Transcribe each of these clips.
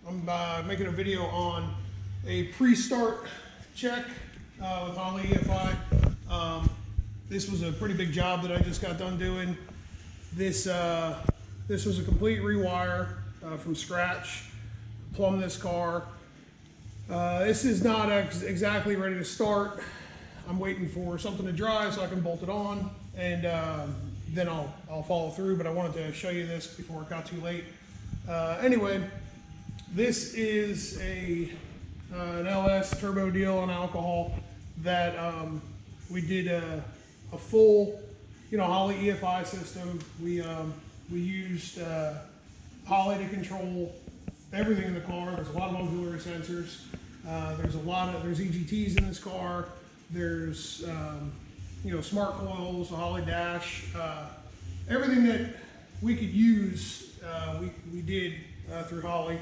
I'm making a video on a pre-start check with Holley EFI. This was a pretty big job that I just got done doing. This was a complete rewire from scratch. Plumb this car. This is not exactly ready to start. I'm waiting for something to dry so I can bolt it on, and then I'll follow through. But I wanted to show you this before it got too late. Anyway, this is an LS turbo deal on alcohol that we did a full, Holley EFI system. We used Holley to control everything in the car. There's a lot of auxiliary sensors. There's EGTs in this car. There's smart coils, a Holley dash, everything that we could use. We did through Holley.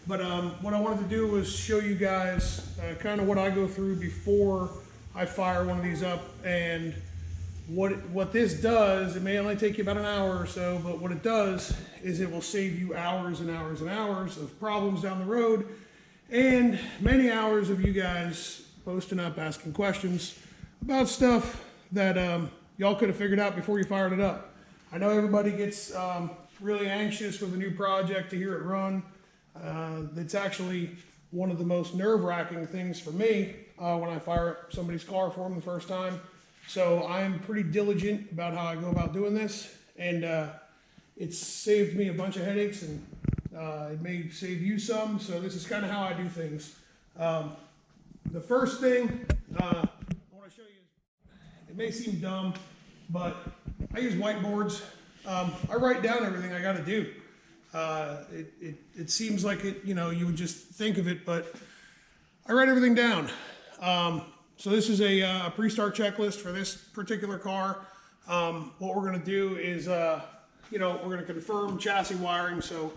But what I wanted to do was show you guys kind of what I go through before I fire one of these up, and what this does. It may only take you about an hour or so, but what it does is it will save you hours and hours and hours of problems down the road, and many hours of you guys posting up, asking questions about stuff that y'all could have figured out before you fired it up. I know everybody gets really anxious with a new project to hear it run. It's actually one of the most nerve-wracking things for me when I fire up somebody's car for them the first time. So I'm pretty diligent about how I go about doing this, and it's saved me a bunch of headaches, and it may save you some. So this is kind of how I do things. The first thing I want to show you, it may seem dumb, but I use whiteboards. I write down everything I got to do. It seems like you would just think of it, but I write everything down. So this is a pre-start checklist for this particular car. What we're going to do is, we're going to confirm chassis wiring. So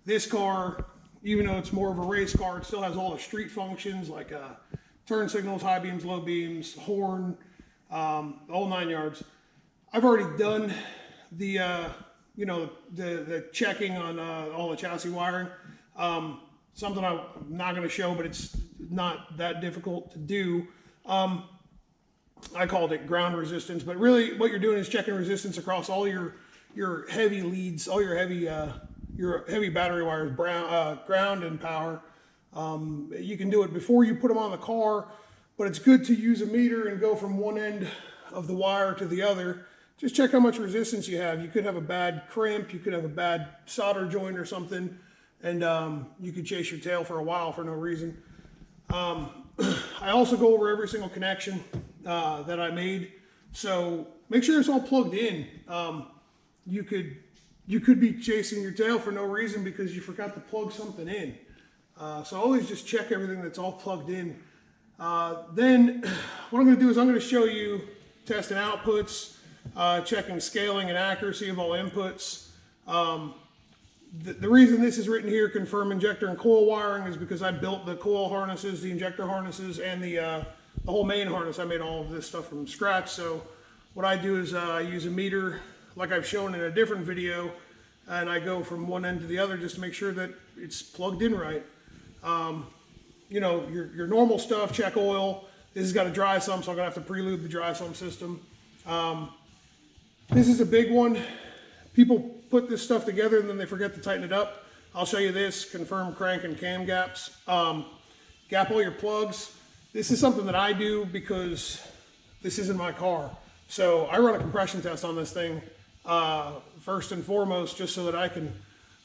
this car, even though it's more of a race car, it still has all the street functions like turn signals, high beams, low beams, horn, the whole 9 yards. I've already done the checking on all the chassis wiring. Something I'm not going to show, but it's not that difficult to do. I called it ground resistance, but really what you're doing is checking resistance across all your heavy leads, all your heavy battery wires, ground and power. You can do it before you put them on the car, but it's good to use a meter and go from one end of the wire to the other. Just check how much resistance you have. You could have a bad crimp, you could have a bad solder joint or something, and you could chase your tail for a while for no reason. I also go over every single connection that I made, so make sure it's all plugged in. You could be chasing your tail for no reason because you forgot to plug something in. So always just check everything that's all plugged in. Then what I'm going to do is I'm going to show you testing outputs, checking scaling and accuracy of all inputs. The reason this is written here, confirm injector and coil wiring, is because I built the coil harnesses, the injector harnesses, and the whole main harness. I made all of this stuff from scratch. So what I do is I use a meter like I've shown in a different video, and I go from one end to the other just to make sure that it's plugged in right. Your normal stuff, check oil. This has got a dry sump, so I'm going to have to pre-lube the dry sump system. This is a big one. People put this stuff together and then they forget to tighten it up. I'll show you this, confirm crank and cam gaps. Gap all your plugs. This is something that I do because this isn't my car. So I run a compression test on this thing first and foremost, just so that I can,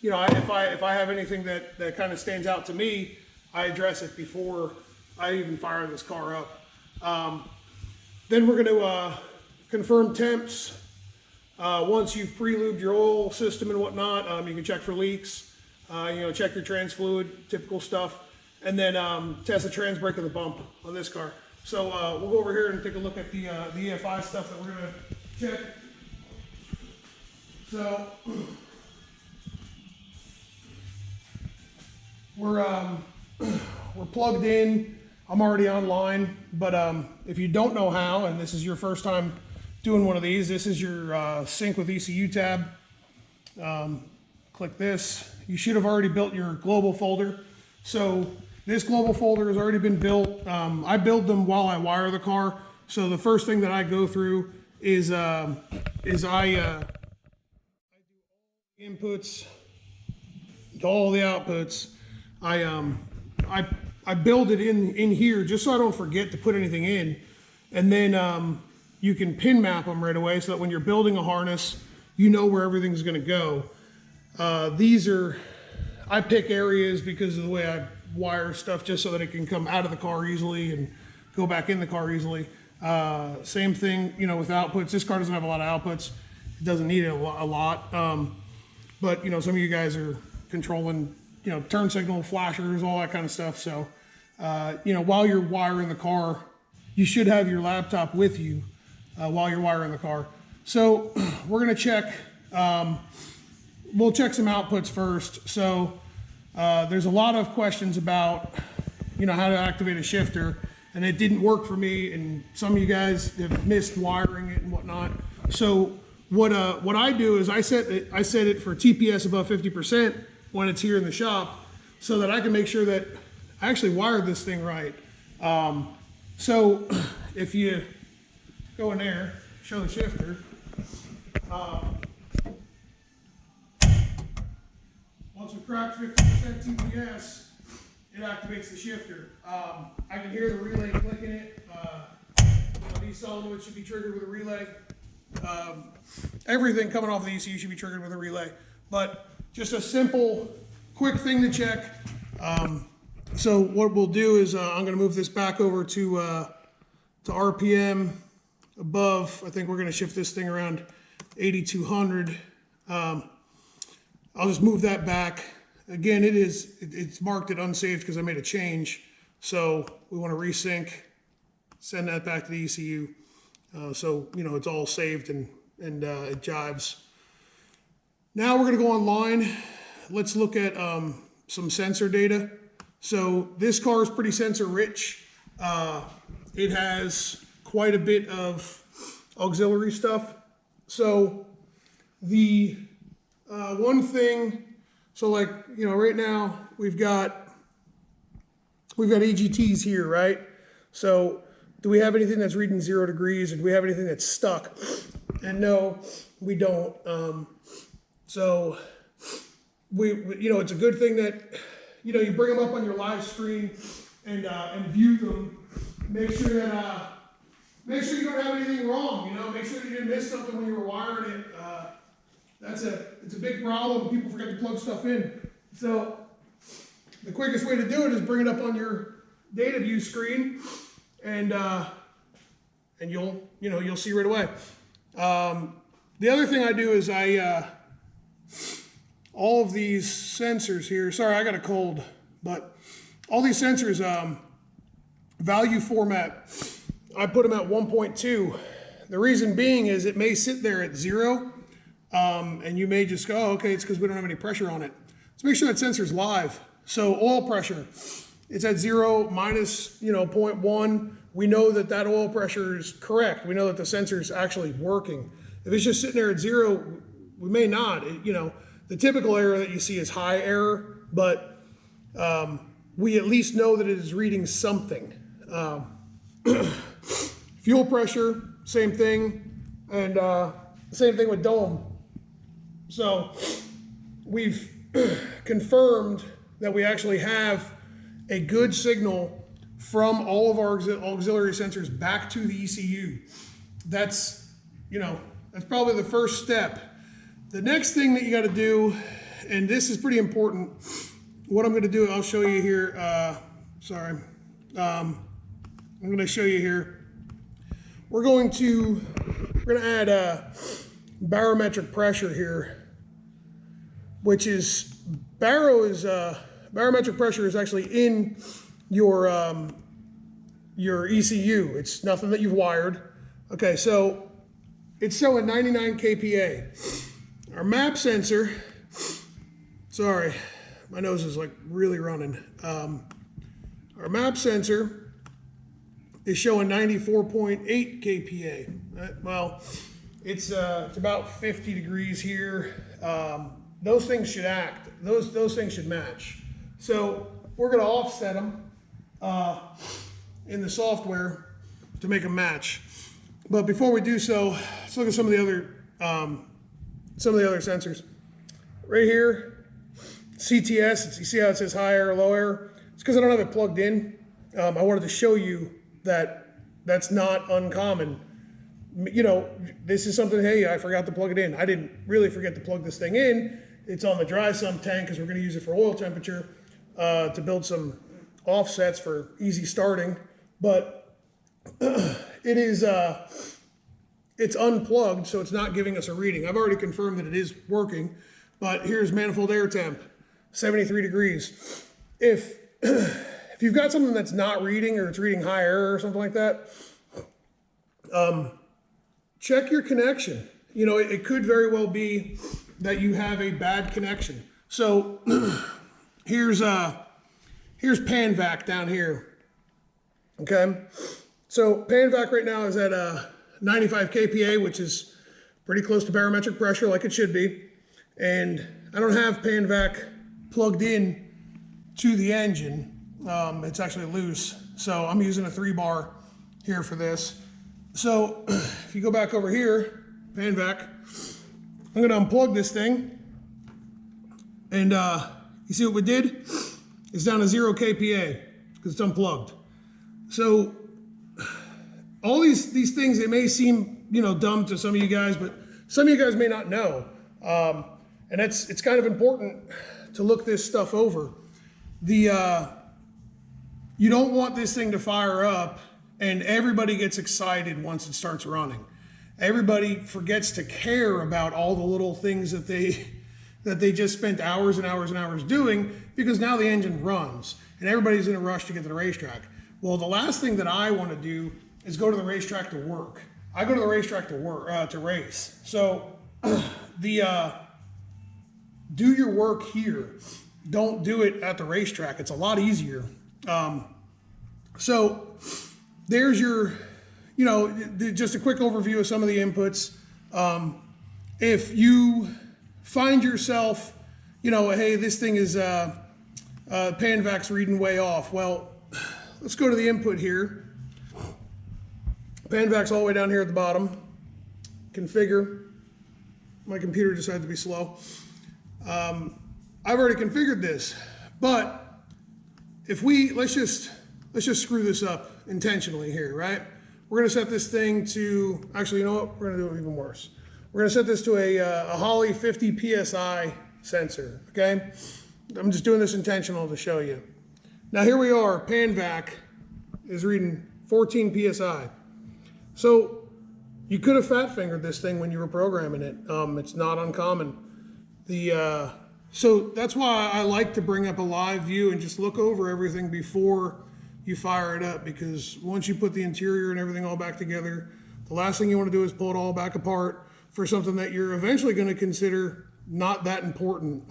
if I have anything that kind of stands out to me, I address it before I even fire this car up. Then we're going to confirm temps. Once you've pre-lubed your oil system and whatnot, you can check for leaks, check your trans fluid, typical stuff, and then test the trans brake and the bump on this car. So we'll go over here and take a look at the EFI stuff that we're going to check. So we're plugged in. I'm already online, but if you don't know how, and this is your first time doing one of these, this is your sync with ECU tab. Click this. you should have already built your global folder. So this global folder has already been built. I build them while I wire the car. So the first thing that I go through is I do all the inputs, all the outputs. I build it in here just so I don't forget to put anything in, and then you can pin map them right away so that when you're building a harness, you know where everything's going to go. I pick areas because of the way I wire stuff, just so that it can come out of the car easily and go back in the car easily. Same thing, you know, with outputs. This car doesn't have a lot of outputs. It doesn't need it a lot. But you know, some of you guys are controlling, you know, turn signal, flashers, all that kind of stuff. So, you know, while you're wiring the car, you should have your laptop with you while you're wiring the car. So we're gonna check, we'll check some outputs first. So there's a lot of questions about, you know, how to activate a shifter, and it didn't work for me, and some of you guys have missed wiring it and whatnot. So what I do is I set it for TPS above 50% when it's here in the shop, so that I can make sure that I actually wired this thing right. So if you go in there, show the shifter. Once we crack 50% TPS, it activates the shifter. I can hear the relay clicking it. These solenoids should be triggered with a relay. Everything coming off the ECU should be triggered with a relay. But just a simple, quick thing to check. So what we'll do is I'm going to move this back over to RPM above. I think we're going to shift this thing around 8,200. I'll just move that back. Again, it's marked it unsaved because I made a change. So we want to resync, send that back to the ECU. So, you know, it's all saved and it jives. Now we're going to go online. Let's look at some sensor data. So this car is pretty sensor rich. It has quite a bit of auxiliary stuff. So the one thing, so like, you know, right now we've got EGTs here, right? So do we have anything that's reading 0 degrees, or do we have anything that's stuck? And no, we don't. So we, you know, it's a good thing that, you know, you bring them up on your live screen and view them. Make sure you don't have anything wrong. You know, make sure that you didn't miss something when you were wiring it. It's a big problem. People forget to plug stuff in. So the quickest way to do it is bring it up on your data view screen, and you'll see right away. The other thing I do is all of these sensors here. Sorry, I got a cold, but all these sensors, value format, I put them at 1.2. The reason being is it may sit there at 0. And you may just go, oh, okay, it's because we don't have any pressure on it. Let's make sure that sensor's live. So oil pressure, it's at 0 minus, you know, 0.1. We know that that oil pressure is correct. We know that the sensor's actually working. If it's just sitting there at 0, we may not. You know, the typical error that you see is high error, but we at least know that it is reading something. Fuel pressure, same thing, and same thing with dome. So we've confirmed that we actually have a good signal from all of our auxiliary sensors back to the ECU. That's, you know, that's probably the first step. The next thing that you got to do, and this is pretty important, what I'm going to do, I'll show you here. I'm going to show you here. We're going to add barometric pressure here, which is barometric pressure is actually in your ECU. It's nothing that you've wired. Okay, so it's showing 99 kPa. Our map sensor, sorry, my nose is like really running. Our map sensor is showing 94.8 kPa. Well, it's about 50 degrees here. those things should act. Those things should match. So we're going to offset them in the software to make them match. But before we do so, let's look at some of the other sensors. Right here, CTS. You see how it says high error, low error? It's because I don't have it plugged in. I wanted to show you that that's not uncommon. You know, this is something, hey, I forgot to plug it in. I didn't really forget to plug this thing in. It's on the dry sump tank because we're going to use it for oil temperature to build some offsets for easy starting. But it is, it's unplugged, so it's not giving us a reading. I've already confirmed that it is working, but here's manifold air temp, 73 degrees. If you've got something that's not reading or it's reading high error or something like that, check your connection. You know, it could very well be that you have a bad connection. So here's pan vac down here. Okay, so pan vac right now is at 95 kPa, which is pretty close to barometric pressure, like it should be. And I don't have pan vac plugged in to the engine. It's actually loose, so I'm using a 3-bar here for this. So if you go back over here, pan vac, I'm going to unplug this thing, and you see what we did? It's down to 0 kPa because it's unplugged. So all these things, they may seem, you know, dumb to some of you guys, but some of you guys may not know, and it's kind of important to look this stuff over. You don't want this thing to fire up and everybody gets excited once it starts running. Everybody forgets to care about all the little things that they just spent hours and hours and hours doing, because now the engine runs and everybody's in a rush to get to the racetrack. Well, the last thing that I want to do is go to the racetrack to work. I go to the racetrack to work, to race. So do your work here. Don't do it at the racetrack. It's a lot easier. So there's your, you know, just a quick overview of some of the inputs. If you find yourself, you know, hey, this thing is pan vac's reading way off. Well, let's go to the input here. Pan vac's all the way down here at the bottom. Configure. My computer decided to be slow. I've already configured this, but if let's just screw this up intentionally here, right? We're gonna set this thing to, actually, you know what? We're gonna do it even worse. We're gonna set this to a Holley 50 PSI sensor, okay? I'm just doing this intentional to show you. Now here we are, pan vac is reading 14 PSI. So you could have fat fingered this thing when you were programming it. It's not uncommon. So that's why I like to bring up a live view and just look over everything before you fire it up, because once you put the interior and everything all back together, the last thing you want to do is pull it all back apart for something that you're eventually going to consider not that important.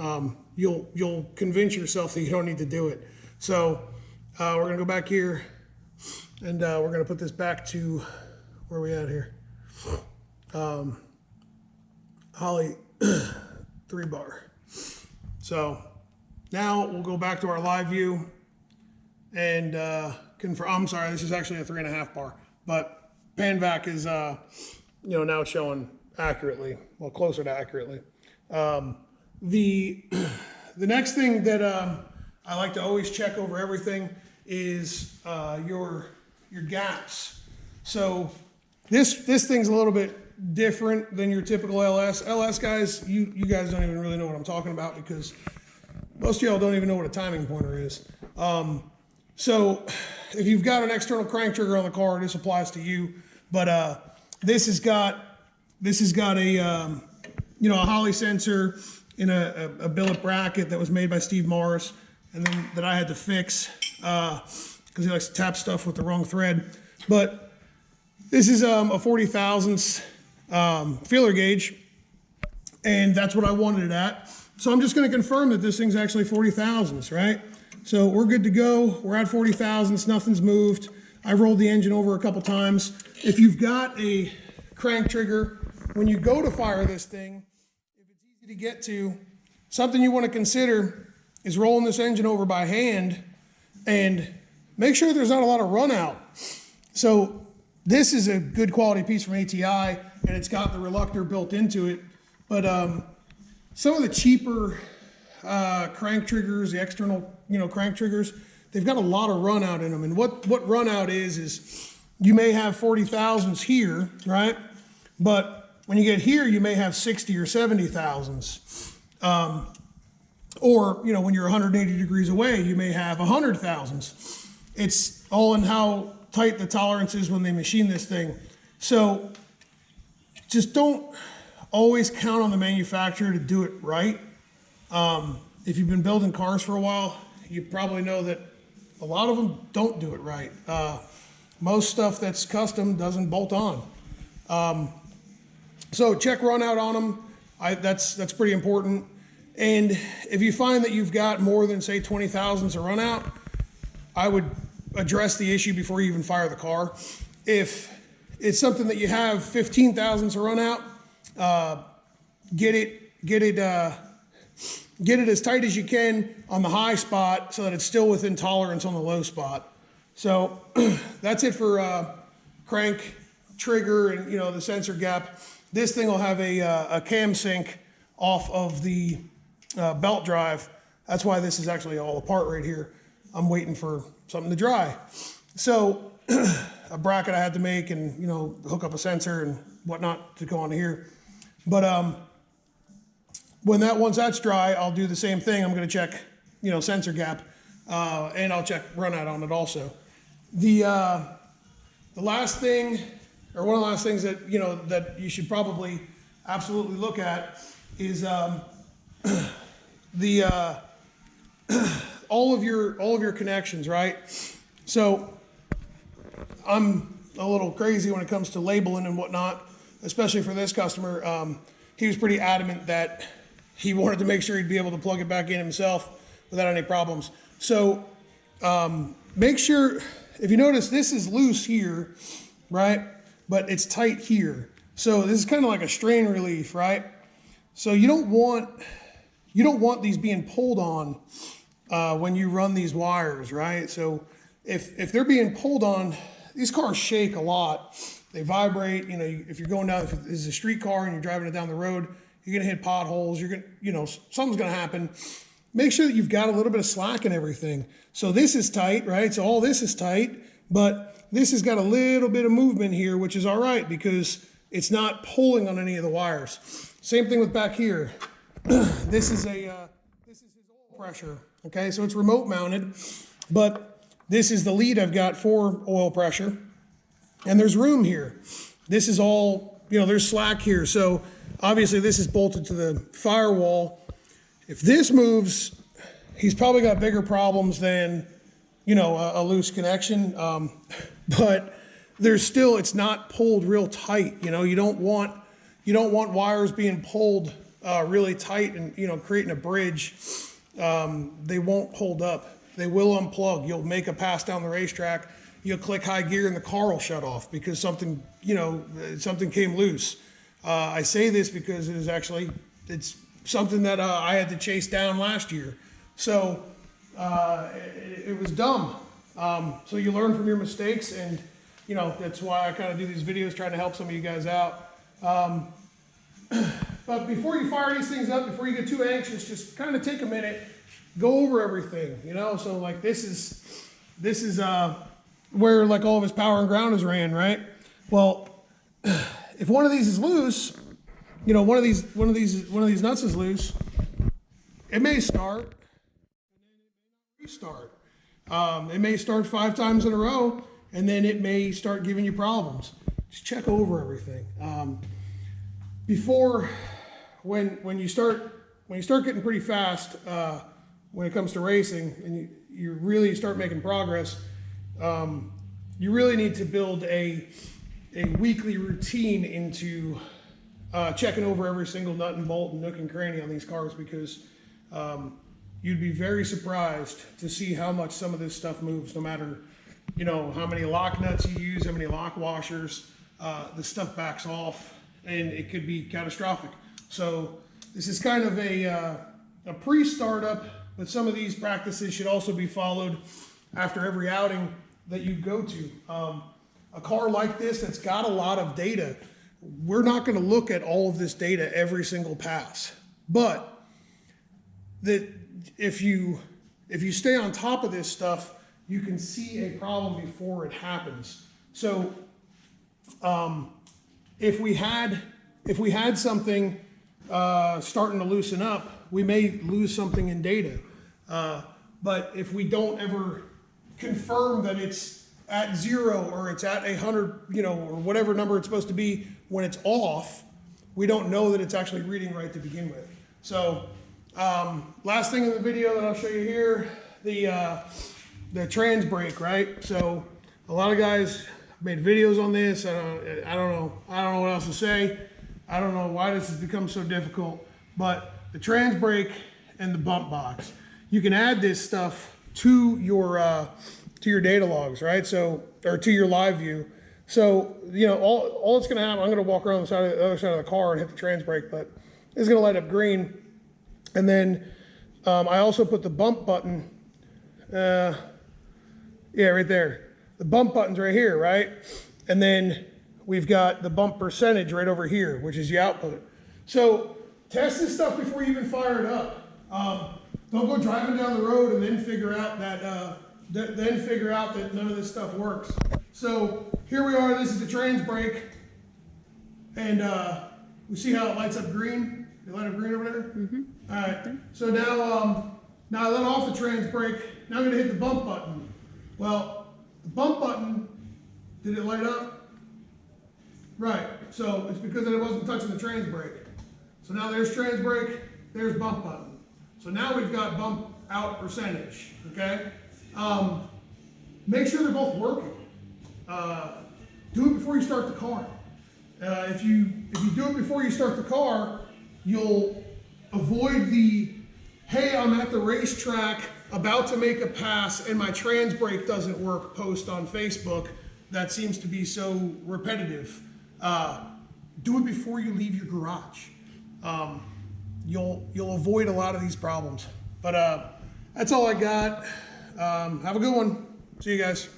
You'll convince yourself that you don't need to do it. So we're going to go back here, and we're going to put this back to, where are we at here? Holley 3-bar. So now we'll go back to our live view and confirm. I'm sorry, this is actually a 3.5 bar, but pan vac is, you know, now it's showing accurately, well, closer to accurately. The next thing that I like to always check over everything is your gaps. So this thing's a little bit different than your typical LS. LS guys, you guys don't even really know what I'm talking about, because most of y'all don't even know what a timing pointer is. So if you've got an external crank trigger on the car, this applies to you. But this has got a you know, a Holley sensor in a billet bracket that was made by Steve Morris, and then that I had to fix because he likes to tap stuff with the wrong thread. But this is a 40 thousandths feeler gauge, and that's what I wanted it at. So I'm just going to confirm that this thing's actually 40 thousandths, right? So we're good to go. We're at 40 thousandths. Nothing's moved. I've rolled the engine over a couple times. If you've got a crank trigger, when you go to fire this thing, if it's easy to get to, something you want to consider is rolling this engine over by hand and make sure there's not a lot of run out. So this is a good quality piece from ATI, and it's got the reluctor built into it. But some of the cheaper crank triggers, the external crank triggers, they've got a lot of run out in them. And what run out is you may have 40 thousandths here, right? But when you get here, you may have 60 or 70 thousandths. Or when you're 180 degrees away, you may have 100 thousandths. It's all in how tight the tolerance is when they machine this thing. So just don't always count on the manufacturer to do it right. If you've been building cars for a while, you probably know that a lot of them don't do it right. Most stuff that's custom doesn't bolt on. So check run out on them. That's pretty important. And if you find that you've got more than, say, 20 thousandths of run out, I would address the issue before you even fire the car. If it's something that you have 15 thousandths of run out, get it as tight as you can on the high spot so that it's still within tolerance on the low spot. So that's it for crank, trigger, and the sensor gap. This thing will have a cam sync off of the belt drive. That's why this is actually all apart right here. I'm waiting for something to dry. So a bracket I had to make and hook up a sensor and whatnot to go on here. But once that's dry, I'll do the same thing. I'm going to check sensor gap, and I'll check run out on it also. The last thing, or one of the last things that that you should probably absolutely look at is all of your connections, right? So I'm a little crazy when it comes to labeling and whatnot, especially for this customer. He was pretty adamant that he wanted to make sure he'd be able to plug it back in himself without any problems. So make sure, if you notice, this is loose here, right? But it's tight here. So this is kind of like a strain relief, right? So you don't want these being pulled on when you run these wires, right? So if they're being pulled on, these cars shake a lot. They vibrate. If you're going down, if this is a street car and you're driving it down the road, you're gonna hit potholes. You're gonna, something's gonna happen. Make sure that you've got a little bit of slack in everything. So this is tight, right? So all this is tight, but this has got a little bit of movement here, which is all right because it's not pulling on any of the wires. Same thing with back here. This is his oil pressure. Okay, so it's remote mounted, but this is the lead I've got for oil pressure, and there's room here. This is all, there's slack here. So obviously this is bolted to the firewall. If this moves, he's probably got bigger problems than, a loose connection. But there's still, it's not pulled real tight. You don't want wires being pulled really tight and, creating a bridge. They won't hold up. They will unplug. You'll make a pass down the racetrack. You'll click high gear and the car will shut off because something came loose. I say this because it's something that I had to chase down last year. So it was dumb. So you learn from your mistakes, and that's why I kind of do these videos, trying to help some of you guys out. But before you fire these things up, before you get too anxious, just kind of take a minute, go over everything. So like this is where like all of his power and ground is ran, right? Well, if one of these is loose, one of these nuts is loose, it may start and then it may not restart. It may start 5 times in a row and then it may start giving you problems. Just check over everything. Before, when you start getting pretty fast, when it comes to racing and you really start making progress, you really need to build a weekly routine into checking over every single nut and bolt and nook and cranny on these cars, because you'd be very surprised to see how much some of this stuff moves, no matter how many lock nuts you use, how many lock washers. The stuff backs off and it could be catastrophic. So this is kind of a a pre-startup with some of these practices should also be followed after every outing that you go to. A car like this that's got a lot of data, we're not going to look at all of this data every single pass. But that if you stay on top of this stuff, you can see a problem before it happens. So if we had something starting to loosen up, we may lose something in data. But if we don't ever confirm that it's at 0 or it's at 100, or whatever number it's supposed to be when it's off, we don't know that it's actually reading right to begin with. So last thing in the video that I'll show you here, the trans brake, right? So a lot of guys made videos on this. I don't know what else to say. I don't know why this has become so difficult, but the trans brake and the bump box, you can add this stuff to your data logs, right? So, or to your live view. So, all it's going to happen, I'm going to walk around the other side of the car and hit the trans brake, but it's going to light up green. And then I also put the bump button, right there. The bump button's right here, right? And then we've got the bump percentage right over here, which is the output. So test this stuff before you even fire it up. Don't go driving down the road and then figure out that none of this stuff works. So here we are. This is the trans brake, and we see how it lights up green. It light up green over there. Mm-hmm. All right. So now I let off the trans brake. Now I'm going to hit the bump button. Well, the bump button, did it light up? Right. So it's because it wasn't touching the trans brake. So now there's trans brake. There's bump button. So now we've got bump out percentage. Okay. Make sure they're both working. Do it before you start the car. If you do it before you start the car, you'll avoid the, hey, I'm at the racetrack about to make a pass and my trans brake doesn't work post on Facebook. That seems to be so repetitive. Do it before you leave your garage. You'll avoid a lot of these problems. But that's all I got. Have a good one. See you guys.